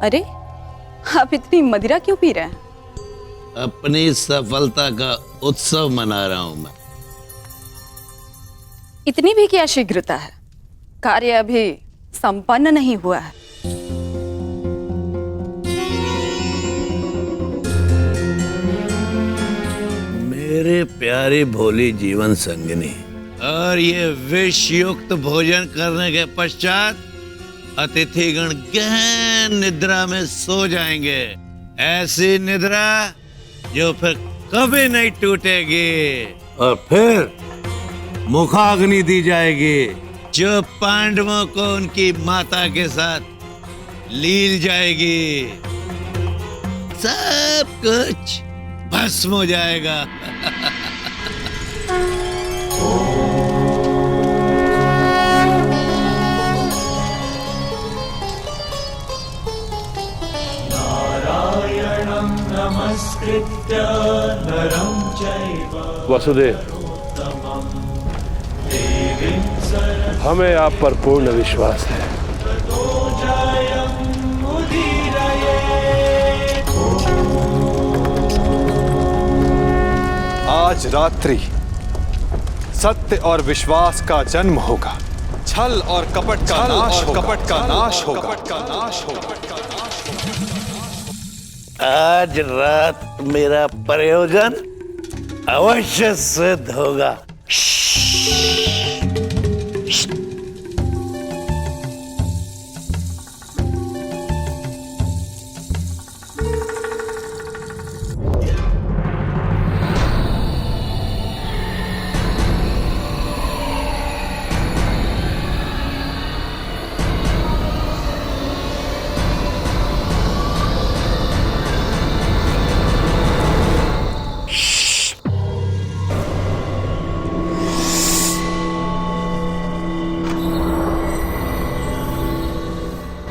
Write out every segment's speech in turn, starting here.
अरे, आप इतनी मदिरा क्यों पी रहे हैं? अपनी सफलता का उत्सव मना रहा हूं मैं। इतनी भी क्या शीघ्रता है? कार्य अभी संपन्न नहीं हुआ है। मेरे प्यारे भोली जीवन संगिनी, और ये विष युक्त भोजन करने के पश्चात अतिथिगण गहन निद्रा में सो जाएंगे। ऐसी निद्रा जो फिर कभी नहीं टूटेगी। और फिर मुखाग्नि दी जाएगी जो पांडवों को उनकी माता के साथ लील जाएगी। सब कुछ भस्म हो जाएगा। नमस्कृत्य नरं चैव वसुदेव, हमें आप पर पूर्ण विश्वास है। आज रात्रि सत्य और विश्वास का जन्म होगा। छल और कपट का नाश होगा। आज रात मेरा प्रयोजन अवश्य सिद्ध होगा।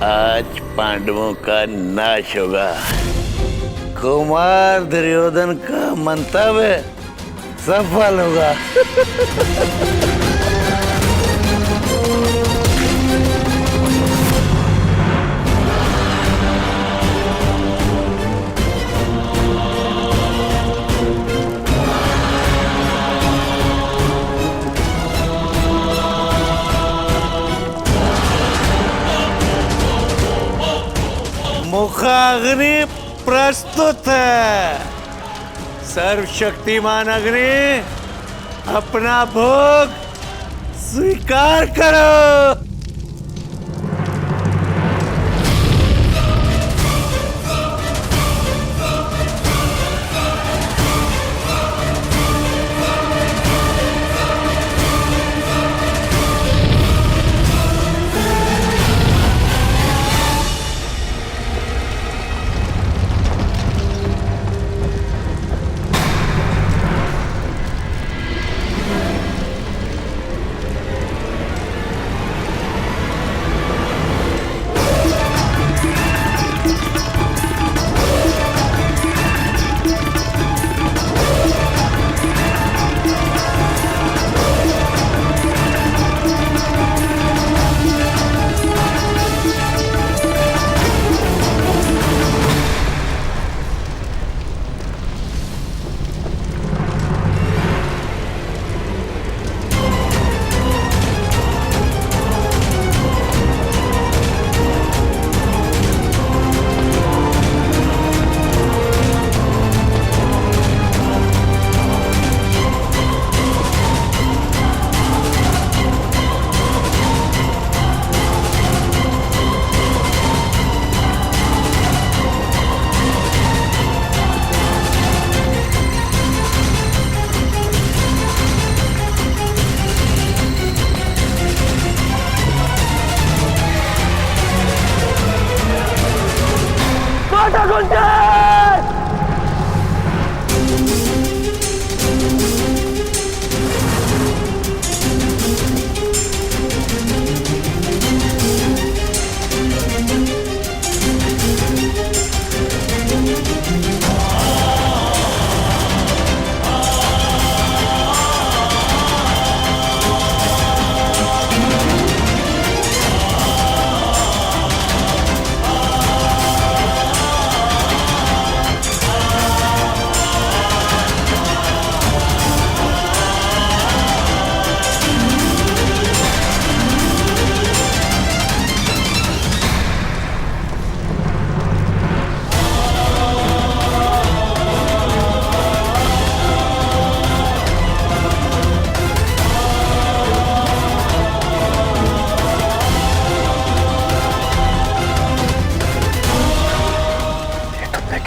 आज पांडवों का नाश होगा। कुमार दुर्योधन का मंतव्य सफल होगा। मुखाग्नि प्रस्तुत है। सर्वशक्तिमान अग्नि, अपना भोग स्वीकार करो।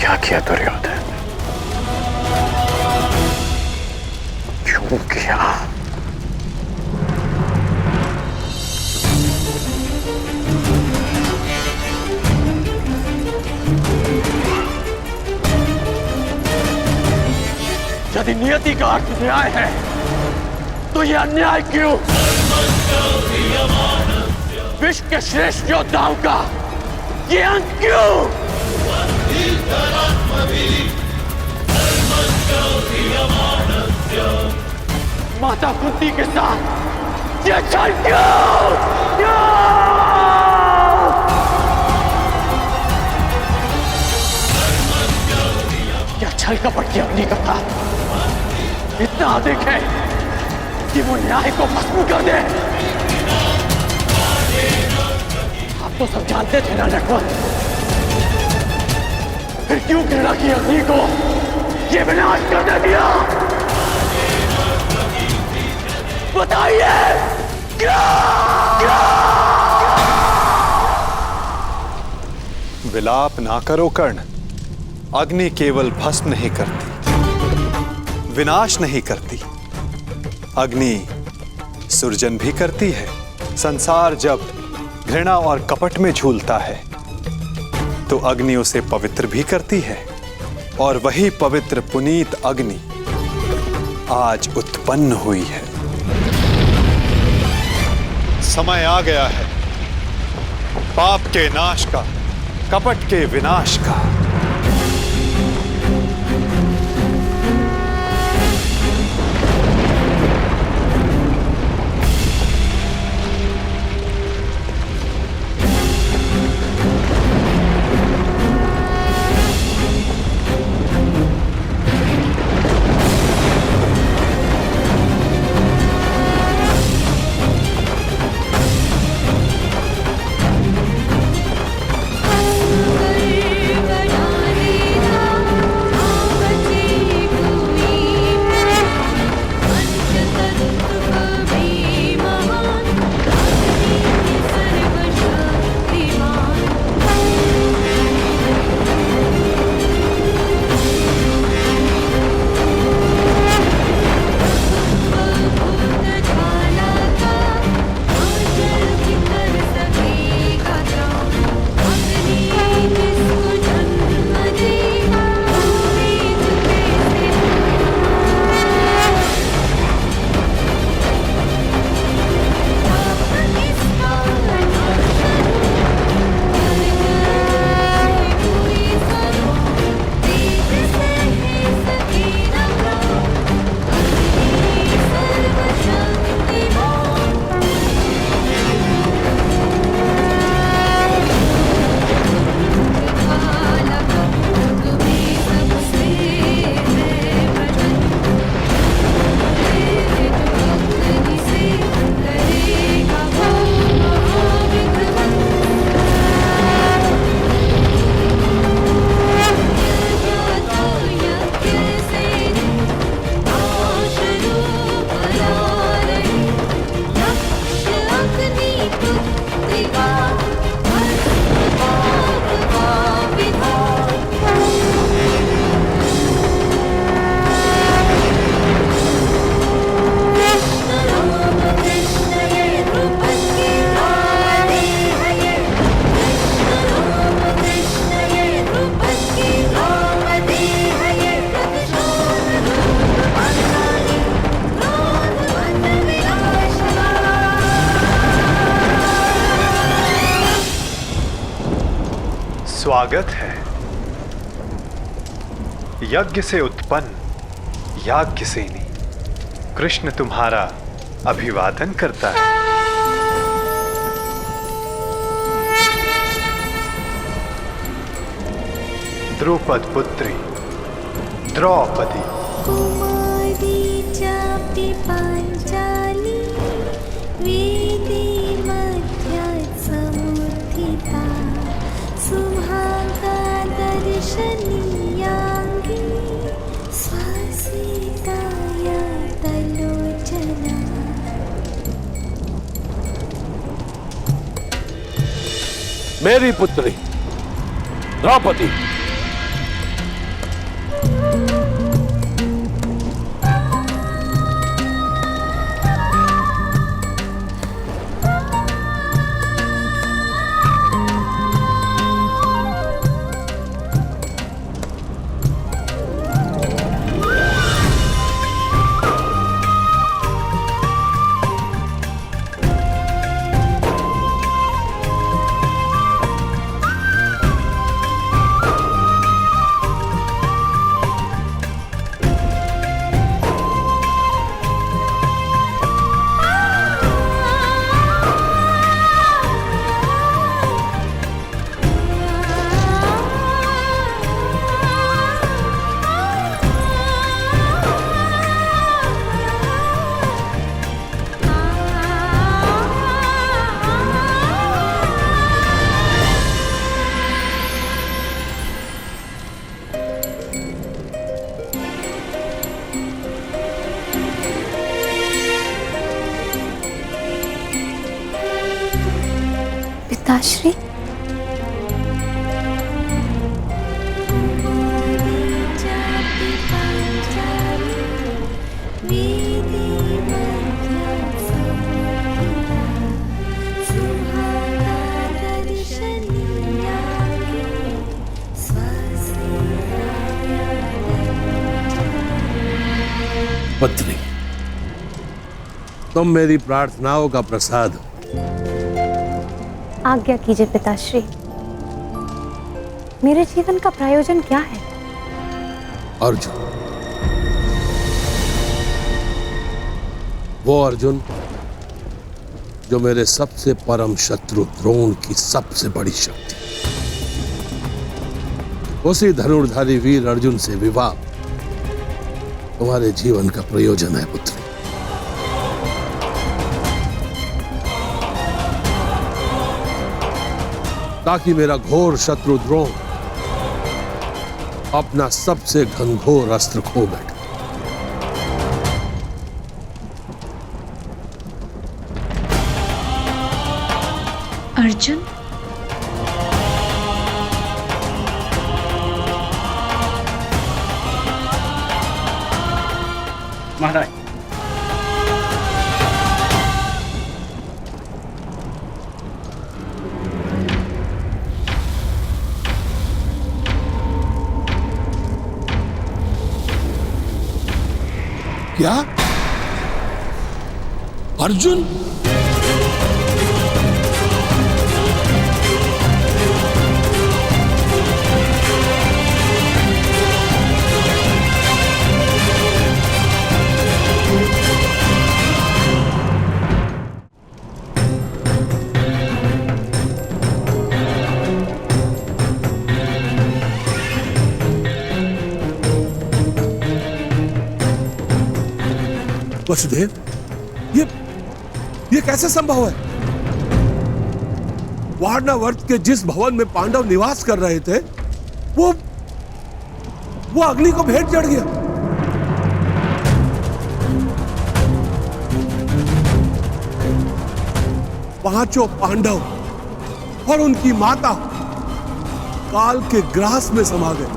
क्या किया दुर्योधन? क्यों किया? यदि नियति का अर्थ न्याय है तो यह अन्याय क्यों? विश्व के श्रेष्ठ योद्धाओं का ये अंत क्यों? माता कुंती के साथ ये छल क्यों? क्या छल कपट की अग्नि कथा इतना अधिक है कि वो न्याय को भस्म कर दे? आप तो सब जानते थे ना नटवर, फिर क्यों घृणा की अग्नि को ये विनाश करने दिया? बताइए क्या? विलाप ना करो कर्ण। अग्नि केवल भस्म नहीं करती, विनाश नहीं करती, अग्नि सृजन भी करती है। संसार जब घृणा और कपट में झूलता है तो अग्नि उसे पवित्र भी करती है, और वही पवित्र पुनीत अग्नि आज उत्पन्न हुई है। समय आ गया है पाप के नाश का, कपट के विनाश का। स्वागत है। यज्ञ से उत्पन्न याज्ञसेनी कृष्ण तुम्हारा अभिवादन करता है। द्रुपद पुत्री द्रौपदी, कुमारी चापि पांचाली वेदी मध्या समुत्थिता सुभागा दर्शनीयांगी स्वासिताय तलोचना। मेरी पुत्री द्रौपदी, पिताश्री। पुत्री, तुम मेरी प्रार्थनाओं का प्रसाद हो। आज्ञा कीजिए पिताश्री, मेरे जीवन का प्रयोजन क्या है? अर्जुन, वो अर्जुन जो मेरे सबसे परम शत्रु द्रोण की सबसे बड़ी शक्ति, उसी धनुर्धारी वीर अर्जुन से विवाह तुम्हारे जीवन का प्रयोजन है पुत्री। ताकि मेरा घोर शत्रु द्रोण अपना सबसे घनघोर अस्त्र खो बैठे। अर्जुन, महाराज, क्या अर्जुन? वसुदेव, ये कैसे संभव है? वारणावर्त के जिस भवन में पांडव निवास कर रहे थे, वो अग्नि को भेंट चढ़ गया। पांचों पांडव और उनकी माता काल के ग्रास में समा गए।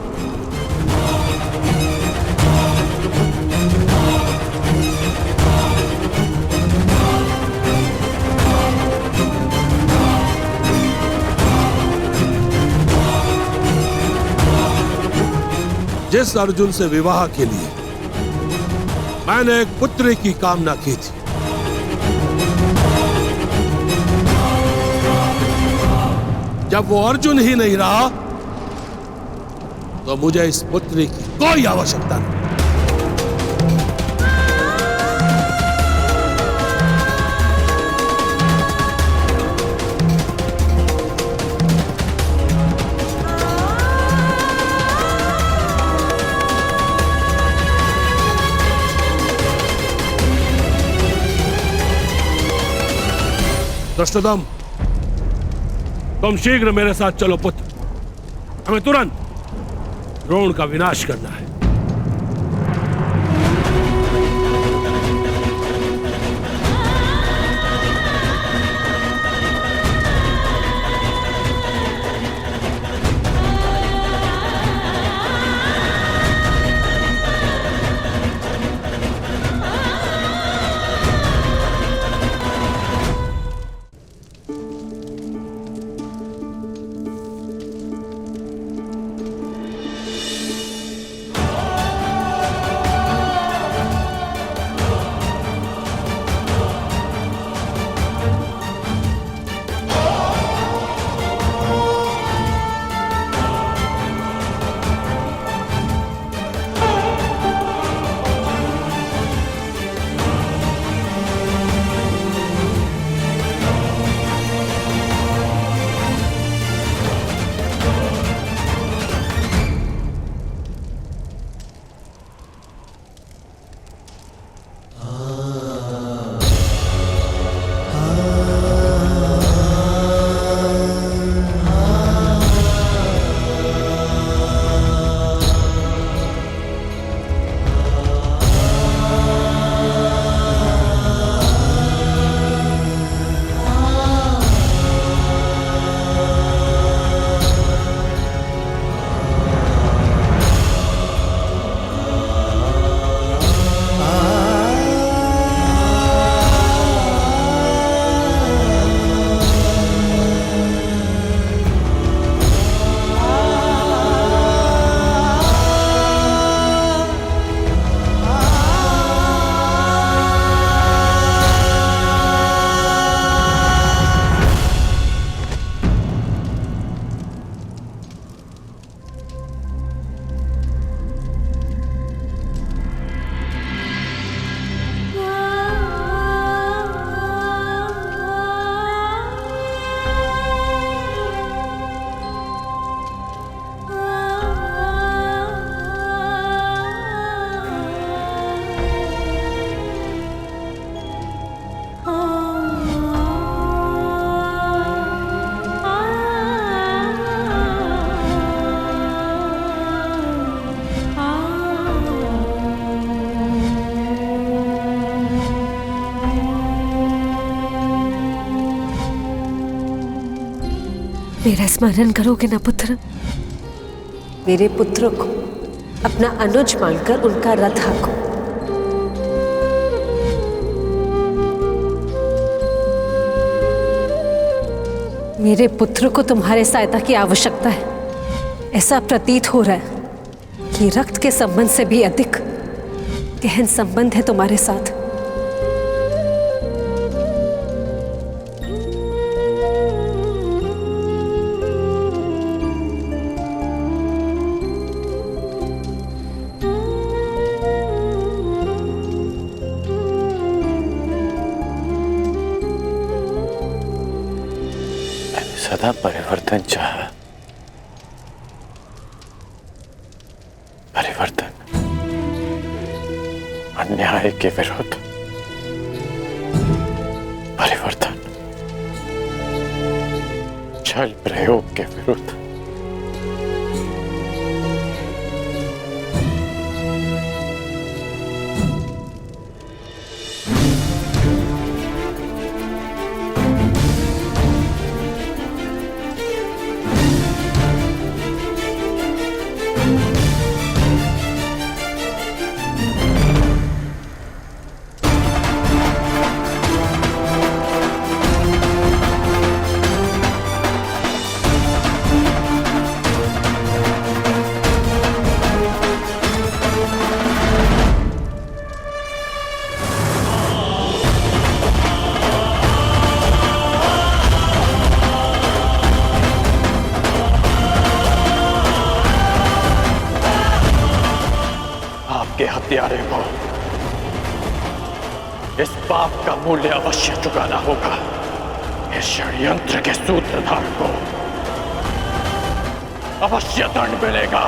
जिस अर्जुन से विवाह के लिए मैंने एक पुत्री की कामना की थी, जब वो अर्जुन ही नहीं रहा, तो मुझे इस पुत्री की कोई आवश्यकता नहीं। धृष्टद्युम्न, तुम शीघ्र मेरे साथ चलो पुत्र। हमें तुरंत द्रोण का विनाश करना है। मेरा स्मरण करोगे ना पुत्र? मेरे पुत्र को अपना अनुज मानकर उनका रथ हाँको। मेरे पुत्र को तुम्हारे सहायता की आवश्यकता है। ऐसा प्रतीत हो रहा है कि रक्त के संबंध से भी अधिक गहन संबंध है तुम्हारे साथ। सदा परिवर्तन चाहा, परिवर्तन अन्याय के विरुद्ध, परिवर्तन छल प्रयोग के विरुद्ध। के हत्यारे को इस पाप का मूल्य अवश्य चुकाना होगा। इस षड्यंत्र के सूत्रधार को अवश्य दंड मिलेगा,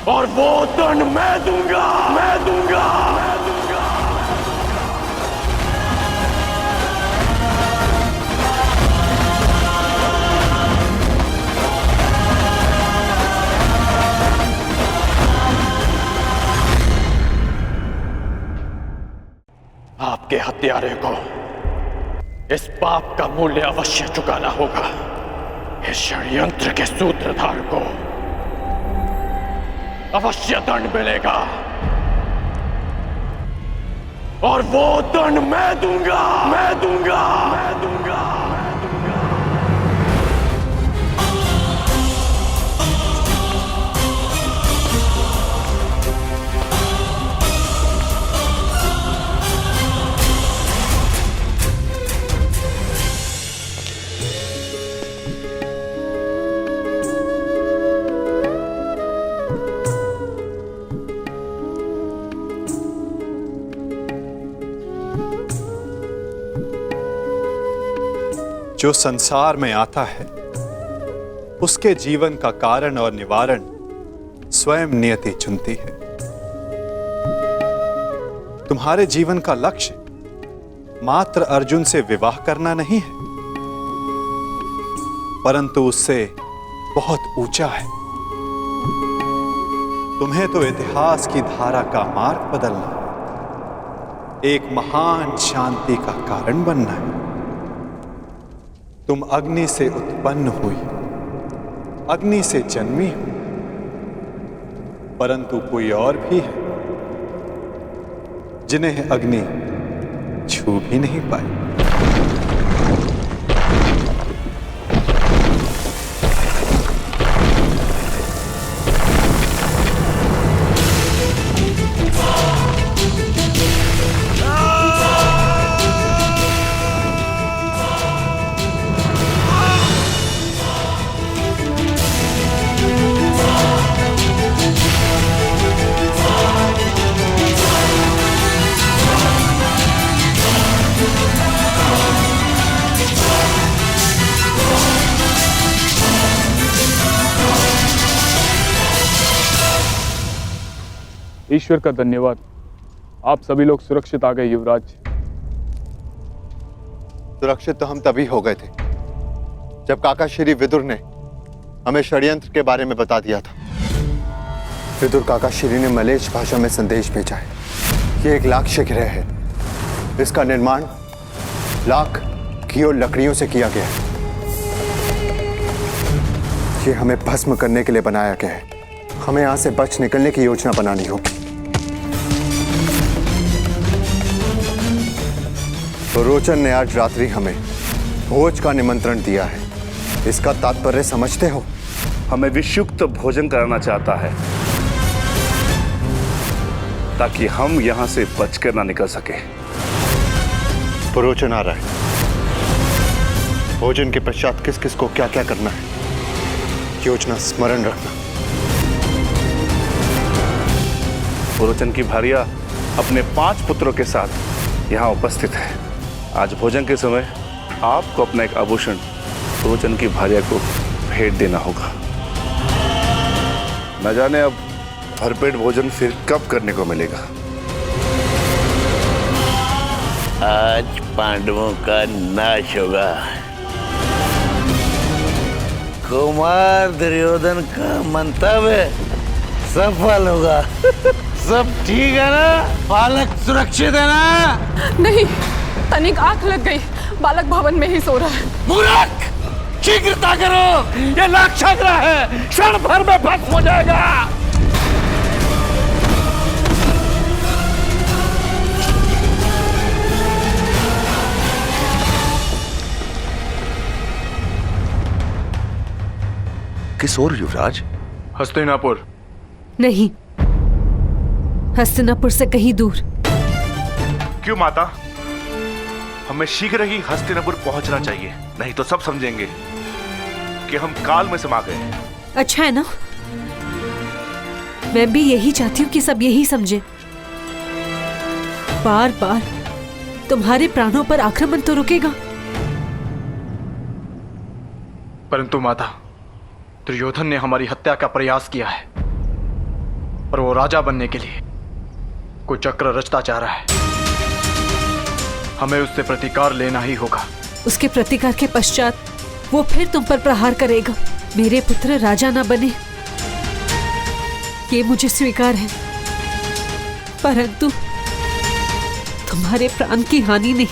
और वो दंड मैं दूंगा, मैं दूंगा, मैं दूंगा। आपके हत्यारे को इस पाप का मूल्य अवश्य चुकाना होगा। इस षड्यंत्र के सूत्रधार को अवश्य दंड मिलेगा, और वो दंड मैं दूंगा, मैं दूंगा, मैं दूंगा, मैं दूंगा। जो संसार में आता है उसके जीवन का कारण और निवारण स्वयं नियति चुनती है। तुम्हारे जीवन का लक्ष्य मात्र अर्जुन से विवाह करना नहीं है, परंतु उससे बहुत ऊंचा है। तुम्हें तो इतिहास की धारा का मार्ग बदलना, एक महान शांति का कारण बनना है। तुम अग्नि से उत्पन्न हुई, अग्नि से जन्मी हो, परंतु कोई और भी है जिन्हें अग्नि छू भी नहीं पाई। ईश्वर का धन्यवाद, आप सभी लोग सुरक्षित आ गए युवराज। सुरक्षित तो हम तभी हो गए थे जब काका श्री विदुर ने हमें षड्यंत्र के बारे में बता दिया था। विदुर काका श्री ने मलेच्छ भाषा में संदेश भेजा है। ये एक लाक्षय ग्रह है, इसका निर्माण लाख घी और लकड़ियों से किया गया है। ये हमें भस्म करने के लिए बनाया गया है। हमें यहां से बच निकलने की योजना बनानी होगी। रोचन ने आज रात्रि हमें भोज का निमंत्रण दिया है। इसका तात्पर्य समझते हो? हमें विषयुक्त भोजन कराना चाहता है ताकि हम यहां से बचकर ना निकल सके। रोचन आ रहा है। भोजन के पश्चात किस किस को क्या क्या करना है, योजना स्मरण रखना। पुरोचन की भारिया अपने 5 पुत्रों के साथ यहाँ उपस्थित है। आज भोजन के समय आपको अपना एक आभूषण पुरोचन की भारिया को भेंट देना होगा। न जाने अब भरपेट भोजन फिर कब करने को मिलेगा। आज पांडवों का नाश होगा। कुमार दुर्योधन का मंतव्य सफल होगा। सब ठीक है ना? बालक सुरक्षित है ना? नहीं, तनिक आंख लग गई। बालक भवन में ही सो रहा है। मूर्ख! शीघ्रता करो, ये लाक्षाग्रह है, क्षण भर में भस्म हो जाएगा। किस ओर युवराज? हस्तिनापुर। नहीं, हस्तिनापुर से कहीं दूर। क्यों माता? हमें शीघ्र ही हस्तिनापुर पहुंचना चाहिए, नहीं तो सब समझेंगे कि हम काल में समा गए। अच्छा है ना, मैं भी यही चाहती हूँ कि सब यही समझे। बार बार तुम्हारे प्राणों पर आक्रमण तो रुकेगा, परंतु माता, दुर्योधन ने हमारी हत्या का प्रयास किया है और वो राजा बनने के लिए कोई चक्र रचता जा रहा है। हमें उससे प्रतिकार लेना ही होगा। उसके प्रतिकार के पश्चात वो फिर तुम पर प्रहार करेगा। मेरे पुत्र राजा ना बने, ये मुझे स्वीकार है, परंतु तुम्हारे प्राण की हानि नहीं।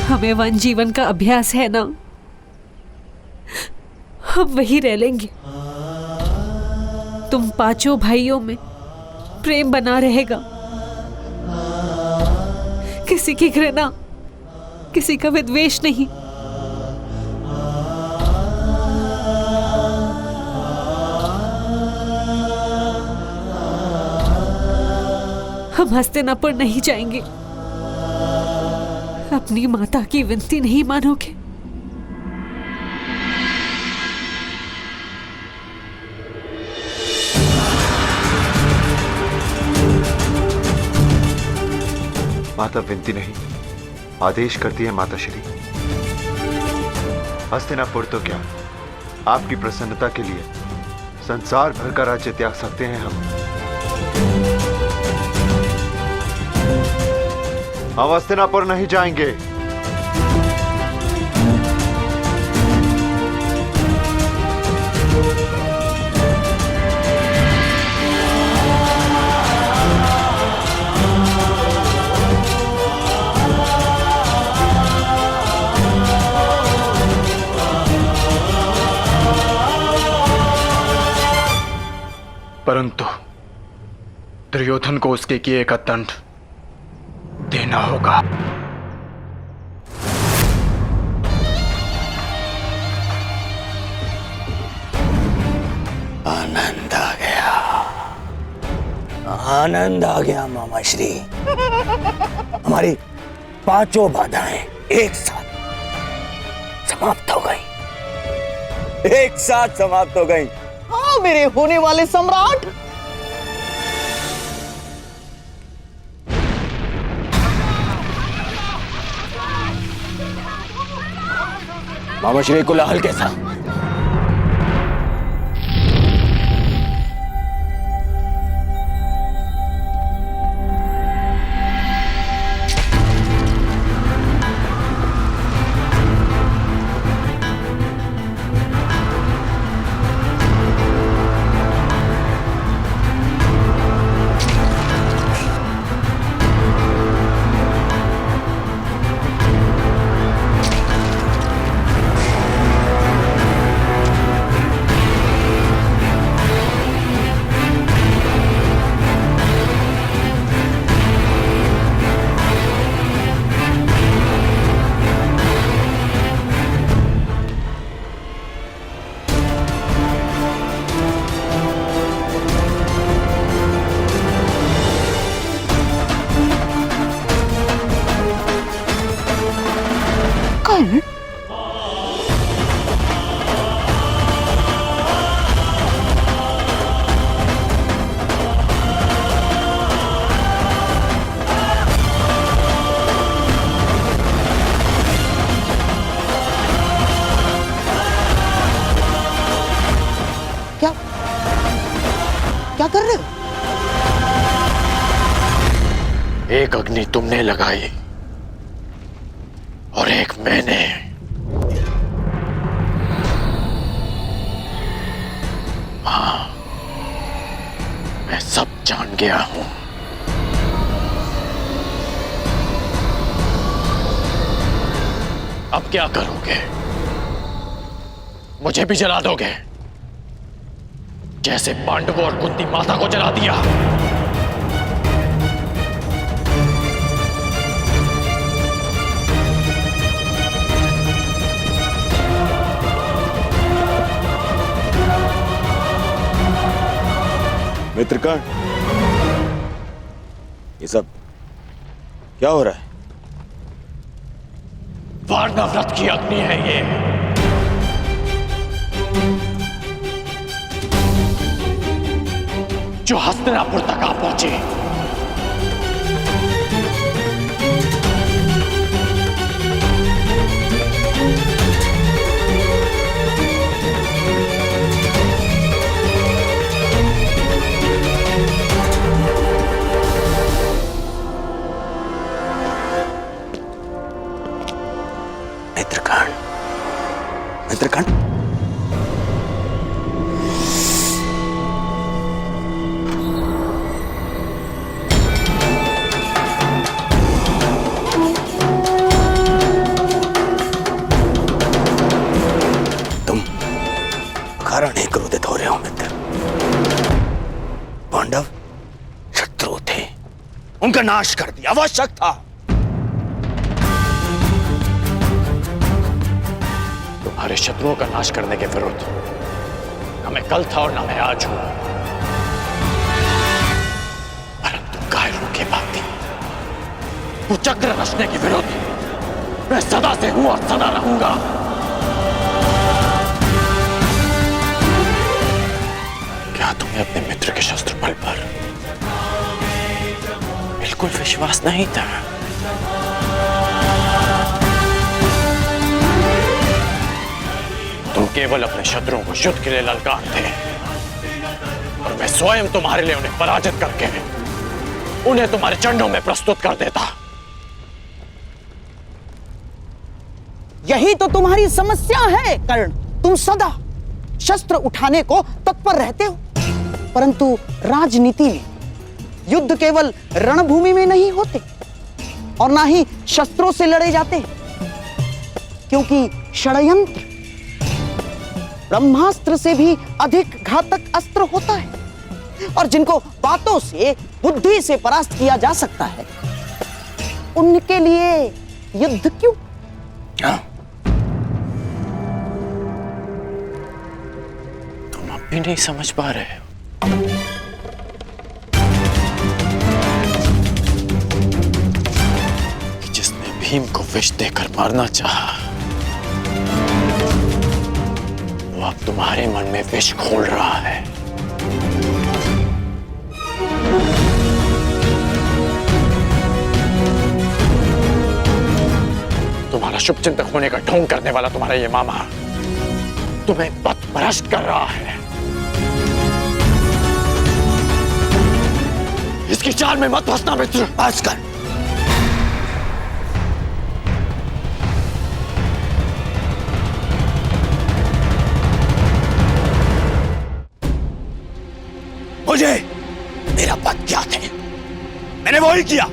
हमें वन जीवन का अभ्यास है ना, हम वही रह लेंगे। तुम 5 भाइयों में प्रेम बना रहेगा, किसी की घृणा, किसी का विद्वेष नहीं। हम हस्तिनापुर नहीं जाएंगे। अपनी माता की विनती नहीं मानोगे? माता विनती नहीं, आदेश करती है माता श्री। हस्तिनापुर तो क्या, आपकी प्रसन्नता के लिए संसार भर का राज्य त्याग सकते हैं हम हस्तिनापुर नहीं जाएंगे। परंतु दुर्योधन को उसके किए का दंड देना होगा। आनंद आ गया, आनंद आ गया मामा श्री। हमारी 5 बाधाएं एक साथ समाप्त हो गई, एक साथ समाप्त हो गई। हाँ मेरे होने वाले सम्राट। मामा श्री कोलाहल कैसा? कर्ण? क्या क्या कर रहे हो? एक अग्नि तुमने लगाई और एक मैंने। हाँ, मैं सब जान गया हूं। अब क्या करोगे? मुझे भी जला दोगे जैसे पांडवों और कुंती माता को जला दिया? मित्रकर्ण, ये सब क्या हो रहा है? वारणव्रत की अग्नि है ये। जो हस्तिनापुर तक आ पहुंची। मित्रकर्ण, मित्रकर्ण, कारण ही क्रोधित हो रहे हो मित्र। पांडव शत्रु थे, उनका नाश कर दिया, आवश्यक था। तुम्हारे शत्रुओं का नाश करने के विरुद्ध न मैं कल था और न मैं आज हूं, परंतु कायरों के भांति वो चक्र रचने के विरुद्ध मैं सदा से हूं और सदा रहूंगा। क्या तुम्हें अपने मित्र के शस्त्र बल पर बिल्कुल विश्वास नहीं था? तुम केवल अपने शत्रुओं को युद्ध के लिए ललकारते और मैं स्वयं तुम्हारे लिए उन्हें पराजित करके उन्हें तुम्हारे चरणों में प्रस्तुत कर देता। यही तो तुम्हारी समस्या है कर्ण। तुम सदा शस्त्र उठाने को तत्पर रहते हो, परंतु राजनीति में युद्ध केवल रणभूमि में नहीं होते और ना ही शस्त्रों से लड़े जाते, क्योंकि षड्यंत्र ब्रह्मास्त्र से भी अधिक घातक अस्त्र होता है और जिनको बातों से, बुद्धि से परास्त किया जा सकता है, उनके लिए युद्ध क्यों? तुम अब भी नहीं समझ पा रहे हो? कि जिसने भीम को विष देकर मारना चाहा, वो अब तुम्हारे मन में विष घोल रहा है। तुम्हारा शुभचिंतक होने का ढोंग करने वाला तुम्हारा ये मामा तुम्हें पथभ्रष्ट कर रहा है। इसकी चाल में मत फंसना मित्र। आजकल मुझे मेरा पद ज्ञात है, मैंने वही किया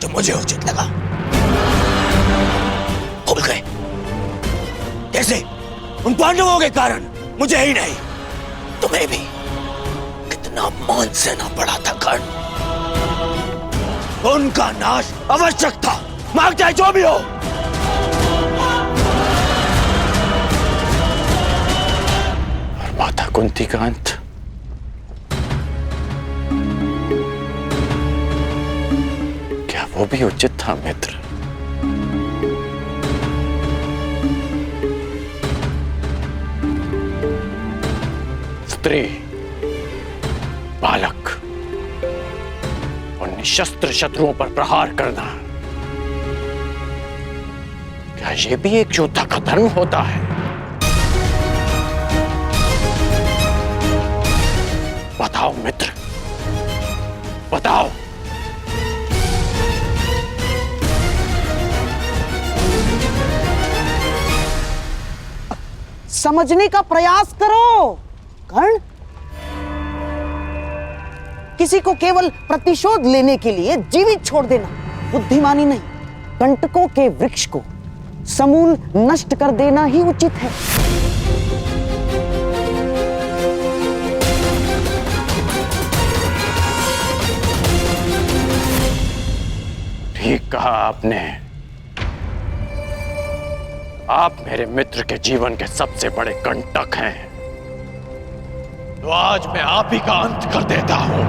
जो मुझे उचित लगा। भूल गए कैसे? उन पांडवों के कारण मुझे ही नहीं, तुम्हें भी कितना मान सहना पड़ा था कर्ण। उनका नाश आवश्यक था, मांग चाहे जो भी हो। और माता कुंती का अंत क्या वो भी उचित था मित्र? स्त्री, बालक और निशस्त्र शत्रुओं पर प्रहार करना, क्या यह भी एक योद्धा का धर्म होता है? बताओ मित्र, बताओ। समझने का प्रयास करो कर्ण। किसी को केवल प्रतिशोध लेने के लिए जीवित छोड़ देना बुद्धिमानी नहीं, कंटकों के वृक्ष को समूल नष्ट कर देना ही उचित है। ठीक कहा आपने। आप मेरे मित्र के जीवन के सबसे बड़े कंटक हैं, तो आज मैं आप ही का अंत कर देता हूं।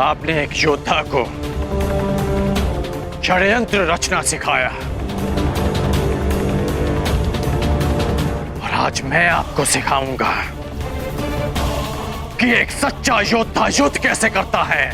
आपने एक योद्धा को षड्यंत्र रचना सिखाया और आज मैं आपको सिखाऊंगा कि एक सच्चा योद्धा युद्ध कैसे करता है।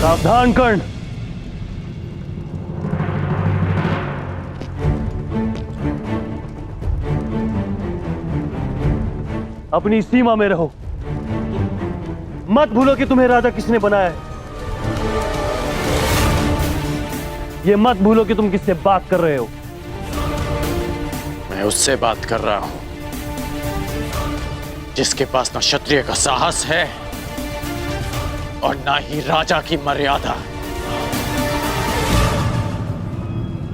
सावधान कर्ण। अपनी सीमा में रहो, मत भूलो कि तुम्हें राजा किसने बनाया है। ये मत भूलो कि तुम किससे बात कर रहे हो। मैं उससे बात कर रहा हूं जिसके पास ना क्षत्रिय का साहस है और ना ही राजा की मर्यादा।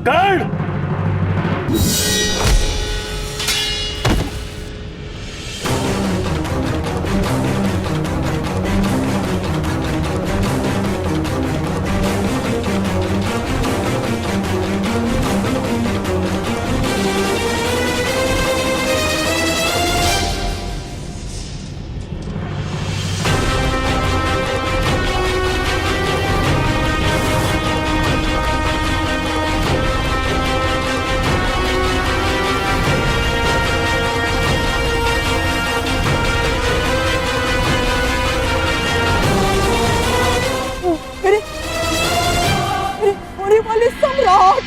कर्ण! सम्राट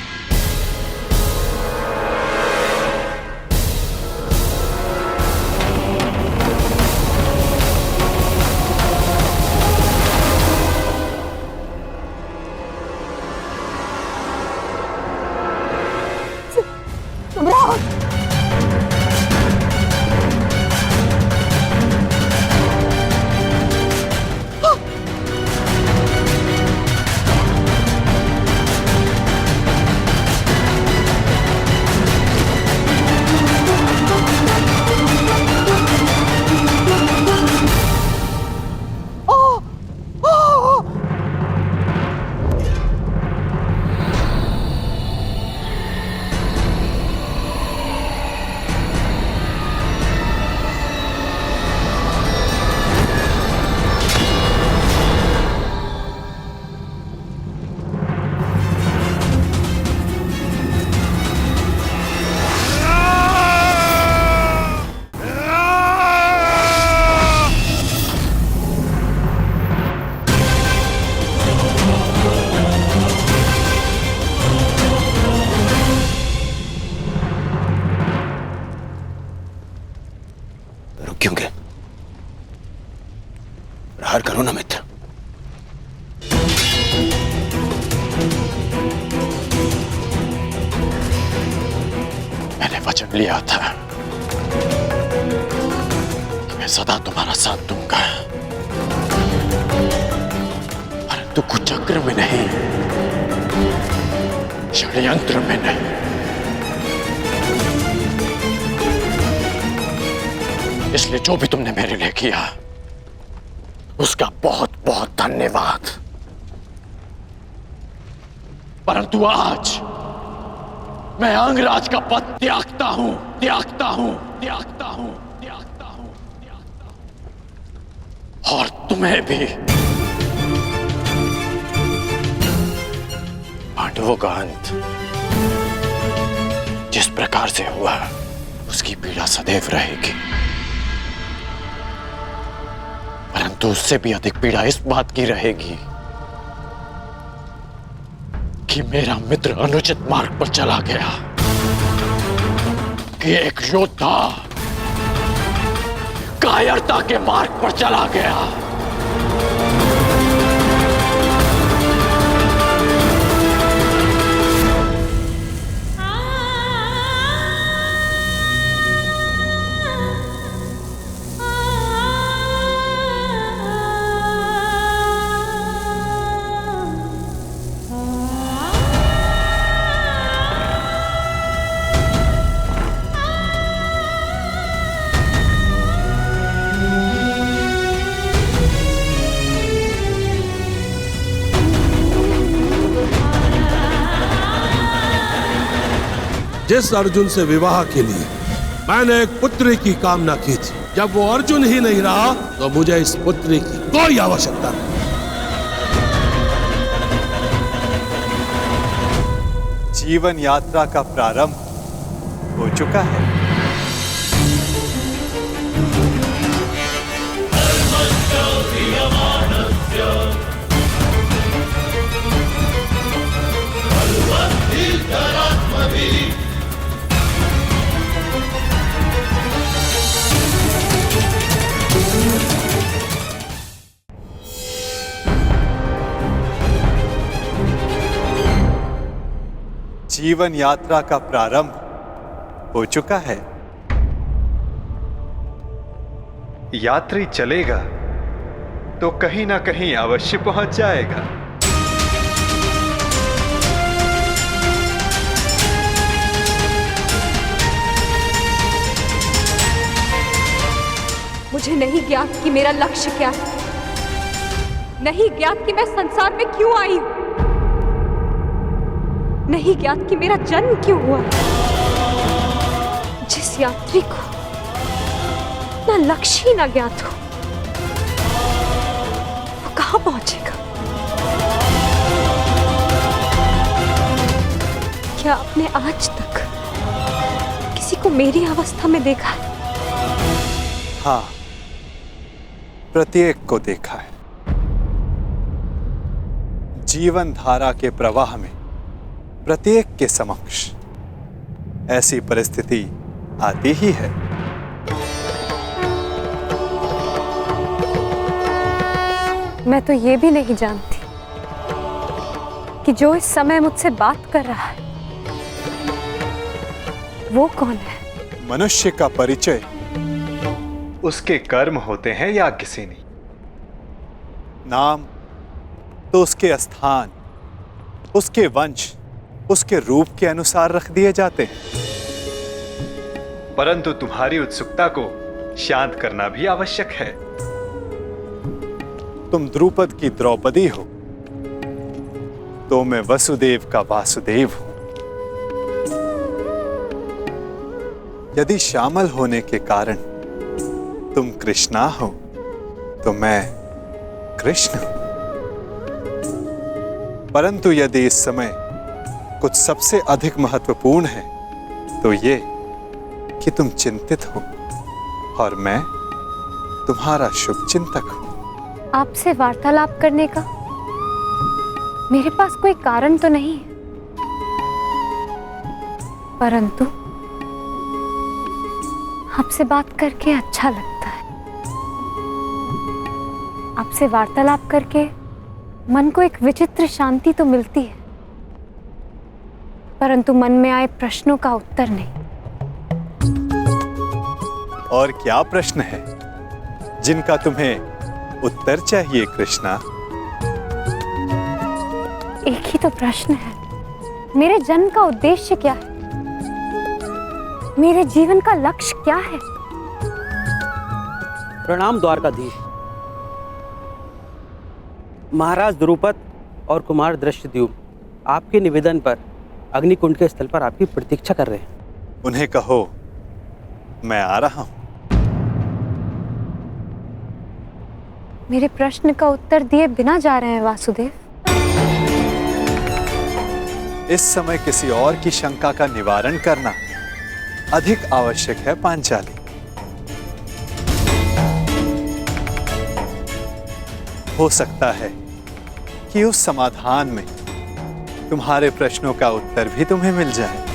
स्वीकार करो ना मित्र। मैंने वचन लिया था कि मैं सदा तुम्हारा साथ दूंगा, परंतु कुचक्र में नहीं, षड्यंत्र में नहीं। इसलिए जो भी तुमने मेरे लिए किया उसका बहुत बहुत धन्यवाद। परंतु आज मैं अंगराज का पद त्यागता हूं, त्यागता हूं, त्यागता हूं, त्यागता हूं, त्यागता हूं। और तुम्हें भी। पांडवों का अंत जिस प्रकार से हुआ उसकी पीड़ा सदैव रहेगी, परंतु उससे भी अधिक पीड़ा इस बात की रहेगी कि मेरा मित्र अनुचित मार्ग पर चला गया, कि एक योद्धा कायरता के मार्ग पर चला गया। जिस अर्जुन से विवाह के लिए मैंने एक पुत्री की कामना की थी, जब वो अर्जुन ही नहीं रहा तो मुझे इस पुत्री की कोई आवश्यकता नहीं। जीवन यात्रा का प्रारंभ हो चुका है। जीवन यात्रा का प्रारंभ हो चुका है। यात्री चलेगा तो कहीं ना कहीं अवश्य पहुंच जाएगा। मुझे नहीं ज्ञात कि मेरा लक्ष्य क्या है, नहीं ज्ञात कि मैं संसार में क्यों आई हूं, नहीं ज्ञात कि मेरा जन्म क्यों हुआ। जिस यात्री को ना लक्ष्य ही ना ज्ञात हो, वो कहां पहुंचेगा? क्या आपने आज तक किसी को मेरी अवस्था में देखा है? हाँ, प्रत्येक को देखा है। जीवन धारा के प्रवाह में प्रत्येक के समक्ष ऐसी परिस्थिति आती ही है। मैं तो ये भी नहीं जानती कि जो इस समय मुझसे बात कर रहा है वो कौन है। मनुष्य का परिचय उसके कर्म होते हैं या किसी नहीं। नाम तो उसके स्थान, उसके वंश, उसके रूप के अनुसार रख दिए जाते हैं। परंतु तुम्हारी उत्सुकता को शांत करना भी आवश्यक है। तुम द्रुपद की द्रौपदी हो तो मैं वसुदेव का वासुदेव हूं। यदि श्यामल होने के कारण तुम कृष्णा हो तो मैं कृष्ण हूं। परंतु यदि इस समय कुछ सबसे अधिक महत्वपूर्ण है तो ये कि तुम चिंतित हो और मैं तुम्हारा शुभ चिंतक हूं। आपसे वार्तालाप करने का मेरे पास कोई कारण तो नहीं है, परंतु आपसे बात करके अच्छा लगता है। आप आपसे वार्तालाप करके मन को एक विचित्र शांति तो मिलती है, परंतु मन में आए प्रश्नों का उत्तर नहीं। और क्या प्रश्न है जिनका तुम्हें उत्तर चाहिए कृष्णा? एक ही तो प्रश्न है, मेरे जन्म का उद्देश्य क्या है? मेरे जीवन का लक्ष्य क्या है? प्रणाम द्वारकाधीश। महाराज द्रुपद और कुमार दृष्टद्युम्न आपके निवेदन पर अग्निकुंड के स्थल पर आपकी प्रतीक्षा कर रहे हैं। उन्हें कहो मैं आ रहा हूं। मेरे प्रश्न का उत्तर दिए बिना जा रहे हैं वासुदेव। इस समय किसी और की शंका का निवारण करना अधिक आवश्यक है पांचाली। हो सकता है कि उस समाधान में तुम्हारे प्रश्नों का उत्तर भी तुम्हें मिल जाए।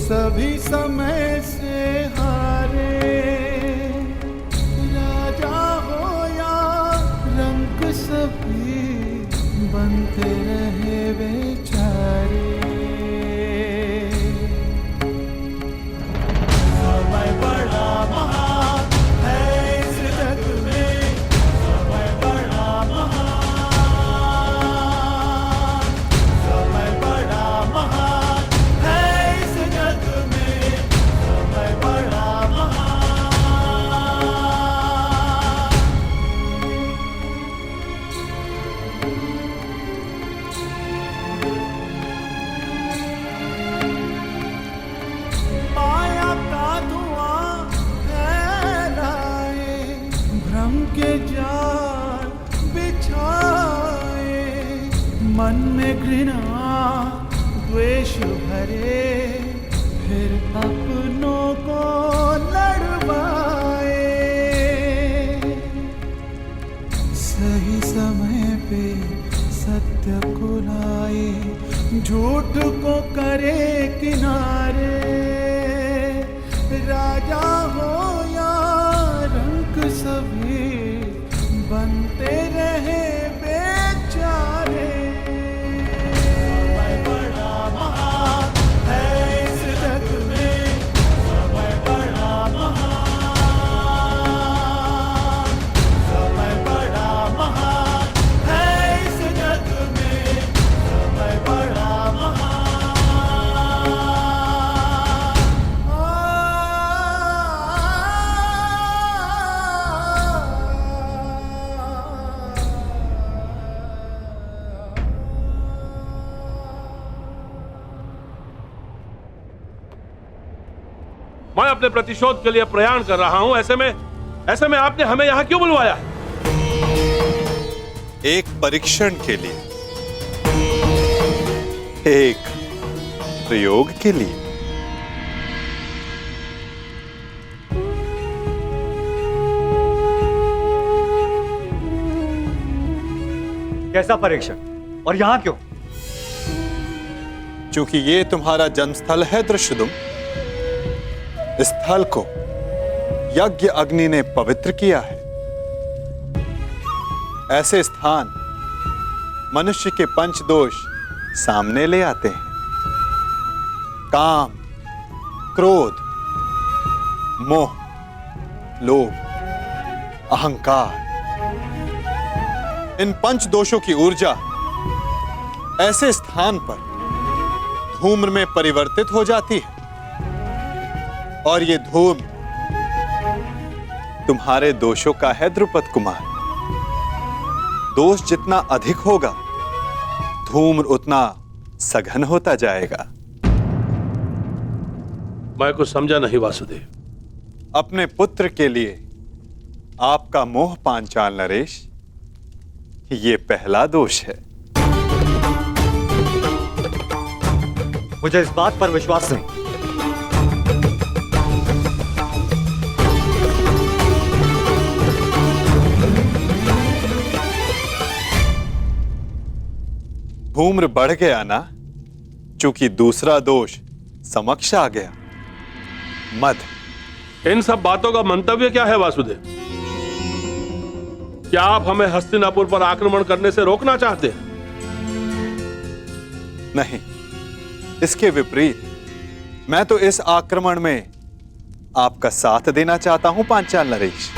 सभी समय से हारे, राजा हो या रंक सभी बनते रहे बेचारे। समय बड़ा महान है इस जग में, समय बड़ा महान, समय बड़ा महान है इस जग में, समय बड़ा महान। माया का धुआं फैलाए, भ्रम के जाल बिछाए, मन में घृणा द्वेष भरे, फिर अपनों को लड़वाए। सही समय पे सत्य को लाए, झूठ को करे किनारे। राजा हो या रंक सभी बनते रहे बेचारे। समय बड़ा महान है इस जग में, समय बड़ा महान, समय बड़ा महान है इस जग में, समय बड़ा महान। मैं अपने प्रतिशोध के लिए प्रयाण कर रहा हूं। ऐसे में आपने हमें यहां क्यों बुलवाया है? एक परीक्षण के लिए, एक प्रयोग के लिए। कैसा परीक्षण और यहां क्यों? क्योंकि ये तुम्हारा जन्मस्थल है दृष्टद्युम्न। इस स्थल को यज्ञ अग्नि ने पवित्र किया है। ऐसे स्थान मनुष्य के पंच दोष सामने ले आते हैं। काम, क्रोध, मोह, लोभ, अहंकार, इन पंच दोषों की ऊर्जा ऐसे स्थान पर धूम्र में परिवर्तित हो जाती है। और ये धूम तुम्हारे दोषों का है द्रुपद कुमार। दोष जितना अधिक होगा, धूम्र उतना सघन होता जाएगा। मैं कुछ समझा नहीं वासुदेव। अपने पुत्र के लिए आपका मोह पांचाल नरेश, ये पहला दोष है। मुझे इस बात पर विश्वास नहीं। धूम्र बढ़ गया ना, चूंकि दूसरा दोष समक्ष आ गया, मद। इन सब बातों का मंतव्य क्या है वासुदेव? क्या आप हमें हस्तिनापुर पर आक्रमण करने से रोकना चाहते हैं? नहीं, इसके विपरीत मैं तो इस आक्रमण में आपका साथ देना चाहता हूं पांचाल नरेश।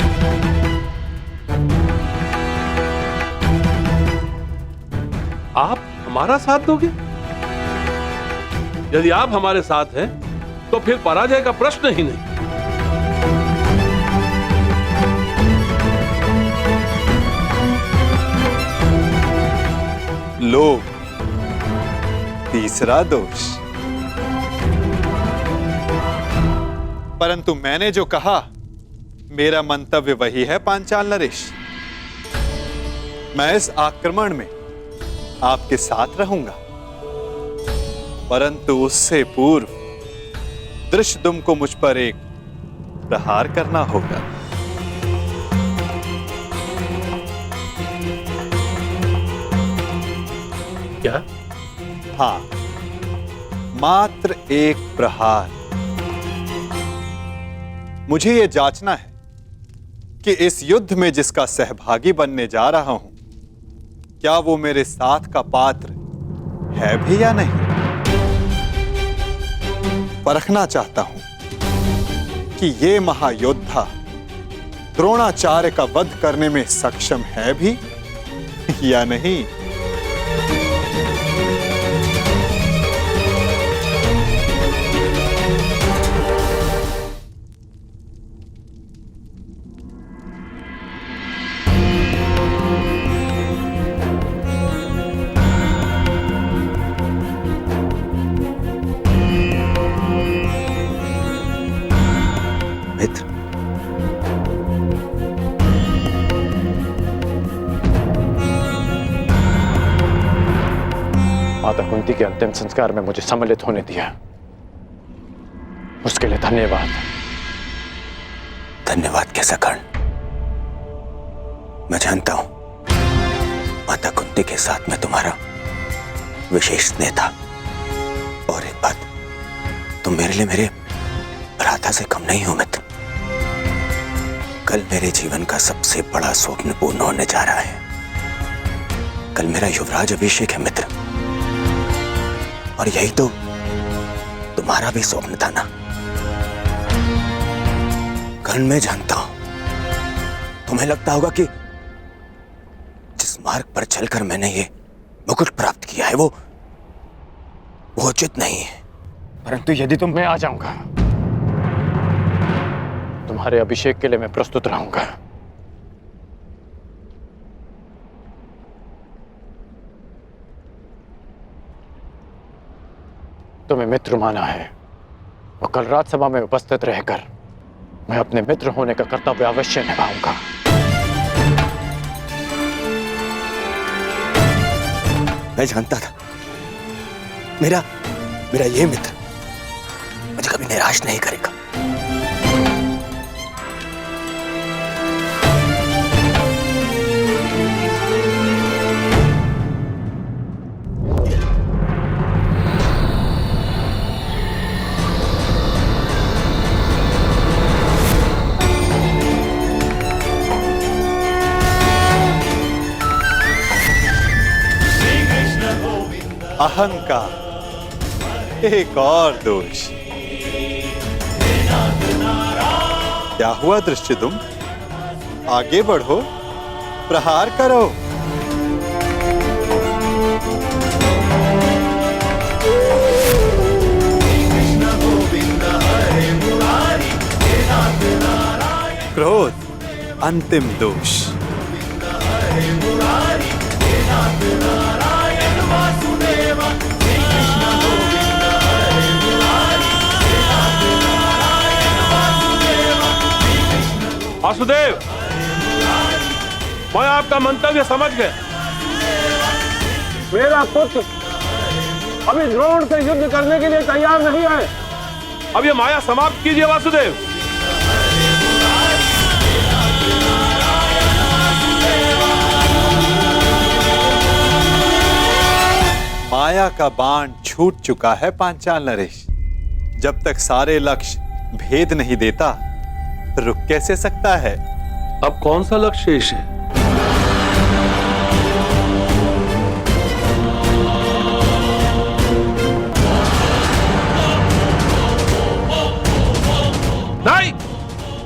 आप हमारा साथ दोगे? यदि आप हमारे साथ हैं तो फिर पराजय का प्रश्न ही नहीं। लोभ, तीसरा दोष। परंतु मैंने जो कहा, मेरा मंतव्य वही है पांचाल नरेश। मैं इस आक्रमण में आपके साथ रहूंगा, परंतु उससे पूर्व दृष्टद्युम्न को मुझ पर एक प्रहार करना होगा। क्या? हाँ, मात्र एक प्रहार। मुझे यह जांचना है कि इस युद्ध में जिसका सहभागी बनने जा रहा हूं, क्या वो मेरे साथ का पात्र है भी या नहीं। परखना चाहता हूं कि ये महायोद्धा द्रोणाचार्य का वध करने में सक्षम है भी या नहीं। माता कुंती के अंतिम संस्कार में मुझे सम्मिलित होने दिया, उसके लिए धन्यवाद। धन्यवाद कैसा कर्ण? मैं जानता हूं माता कुंती के साथ में तुम्हारा विशेष स्नेह था। और एक बात, तुम मेरे लिए मेरे भ्राता से कम नहीं हो मित्र। कल मेरे जीवन का सबसे बड़ा स्वप्न पूर्ण होने जा रहा है। कल मेरा युवराज अभिषेक है मित्र, और यही तो तुम्हारा भी स्वप्न था ना। कर्ण, मैं जानता हूं तुम्हें लगता होगा कि जिस मार्ग पर चलकर मैंने ये मुकुट प्राप्त किया है वो उचित नहीं है। परंतु यदि तुम, मैं आ जाऊंगा। तुम्हारे अभिषेक के लिए मैं प्रस्तुत रहूंगा। तुम्हें मित्र माना है और कल राजसभा में उपस्थित रहकर मैं अपने मित्र होने का कर्तव्य अवश्य निभाऊंगा। मैं जानता था मेरा ये मित्र मुझे कभी निराश नहीं करेगा। अहंकार, एक और दोष। क्या हुआ दृष्टद्युम्न? आगे बढ़ो, प्रहार करो। क्रोध, अंतिम दोष। वासुदेव, मैं आपका मंतव्य समझ गया। मेरा पुत्र अभी द्रोण से युद्ध करने के लिए तैयार नहीं है। अब ये माया समाप्त कीजिए वासुदेव। माया का बाण छूट चुका है पांचाल नरेश। जब तक सारे लक्ष्य भेद नहीं देता, रुक कैसे सकता है? अब कौन सा लक्ष्य शेष है? नहीं,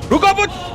रुको पुत्र।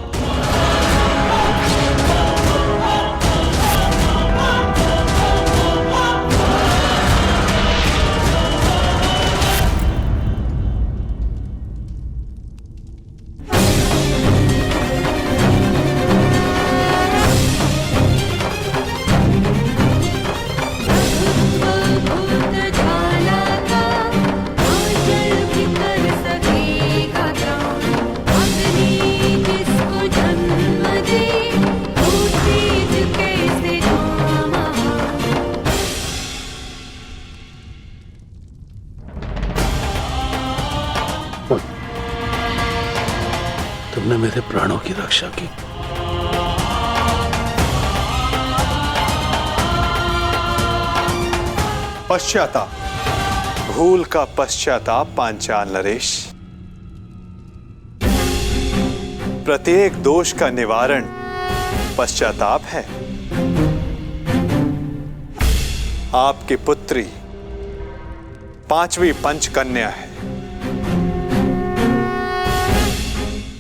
तुमने मेरे प्राणों की रक्षा की। पश्चाताप, भूल का पश्चाताप पांचाल नरेश। प्रत्येक दोष का निवारण पश्चाताप है। आपकी पुत्री पांचवी पंचकन्या है।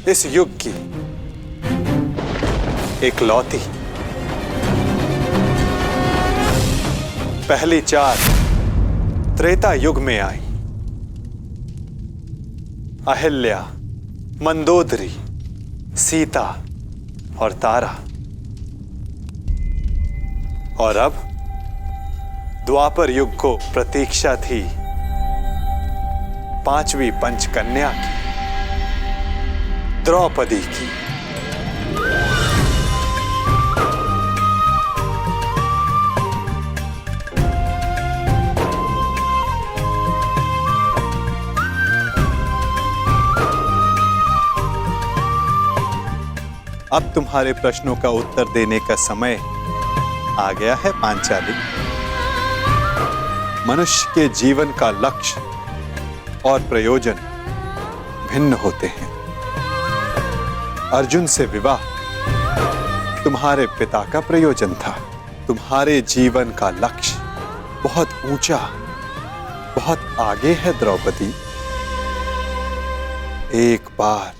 इस युग की इकलौती। पहली चार त्रेता युग में आई। अहिल्या, मंदोदरी, सीता और तारा। और अब द्वापर युग को प्रतीक्षा थी पांचवी पंचकन्या की, द्रौपदी की। अब तुम्हारे प्रश्नों का उत्तर देने का समय आ गया है पांचाली। मनुष्य के जीवन का लक्ष्य और प्रयोजन भिन्न होते हैं। अर्जुन से विवाह तुम्हारे पिता का प्रयोजन था। तुम्हारे जीवन का लक्ष्य बहुत ऊंचा, बहुत आगे है द्रौपदी। एक बार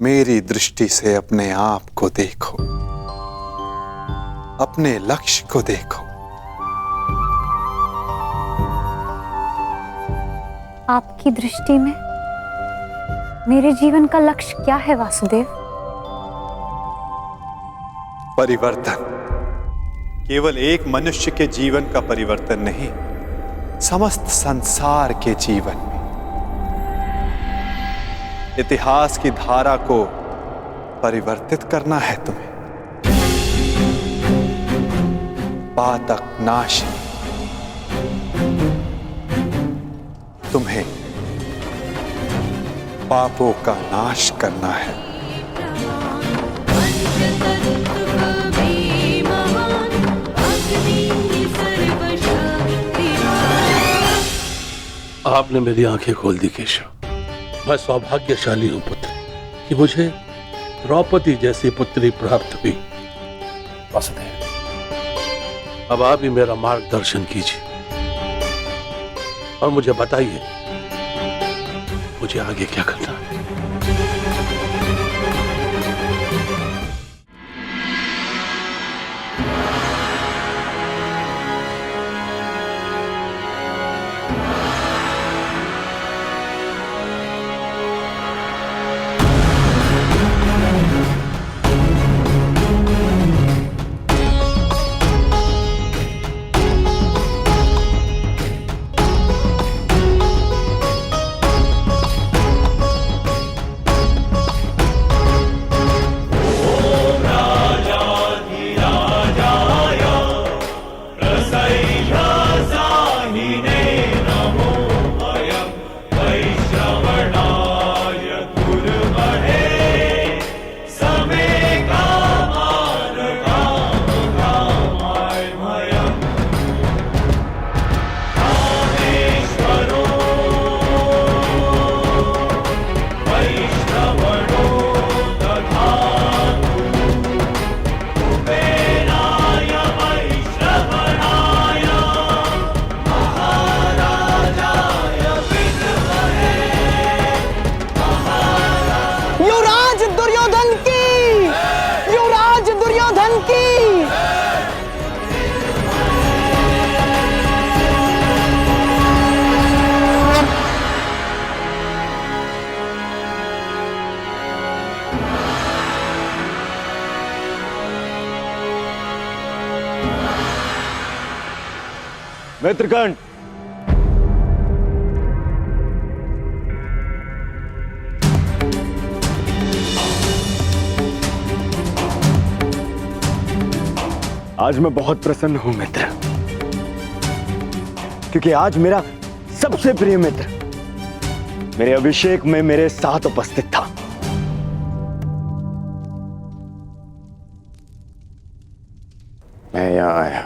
मेरी दृष्टि से अपने आप को देखो, अपने लक्ष्य को देखो। आपकी दृष्टि में मेरे जीवन का लक्ष्य क्या है वासुदेव? परिवर्तन। केवल एक मनुष्य के जीवन का परिवर्तन नहीं, समस्त संसार के जीवन में। इतिहास की धारा को परिवर्तित करना है तुम्हें। पातक नाशी। तुम्हें पापों का नाश करना है। आपने मेरी आंखें खोल दी केशव। मैं सौभाग्यशाली हूं पुत्र कि मुझे द्रौपदी जैसी पुत्री प्राप्त हुई। वासुदेव, अब आप ही मेरा मार्गदर्शन कीजिए और मुझे बताइए मुझे आगे क्या करना है। मित्रकर्ण, आज मैं बहुत प्रसन्न हूं मित्र, क्योंकि आज मेरा सबसे प्रिय मित्र मेरे अभिषेक में मेरे साथ उपस्थित था। मैं यहाँ आया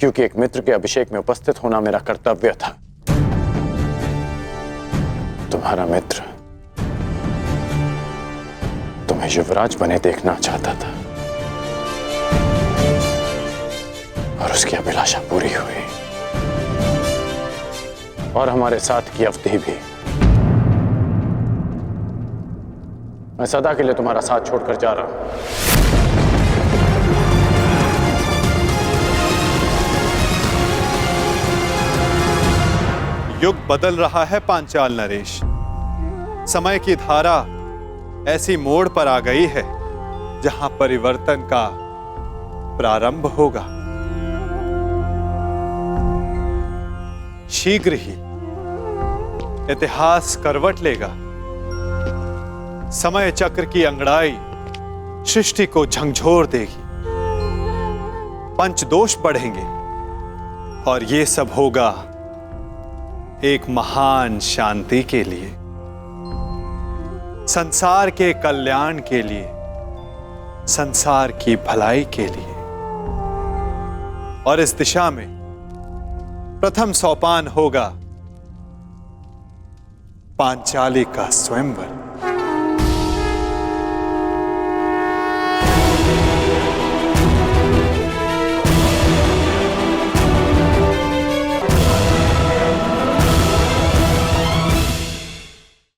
क्योंकि एक मित्र के अभिषेक में उपस्थित होना मेरा कर्तव्य था। तुम्हारा मित्र तुम्हें युवराज बने देखना चाहता था और उसकी अभिलाषा पूरी हुई, और हमारे साथ की अवधि भी। मैं सदा के लिए तुम्हारा साथ छोड़कर जा रहा हूं। युग बदल रहा है पांचाल नरेश। समय की धारा ऐसी मोड़ पर आ गई है जहां परिवर्तन का प्रारंभ होगा। शीघ्र ही इतिहास करवट लेगा। समय चक्र की अंगड़ाई सृष्टि को झंझोर देगी, पंचदोष बढ़ेंगे, और ये सब होगा एक महान शांति के लिए, संसार के कल्याण के लिए, संसार की भलाई के लिए। और इस दिशा में प्रथम सोपान होगा पांचाली का स्वयंवर।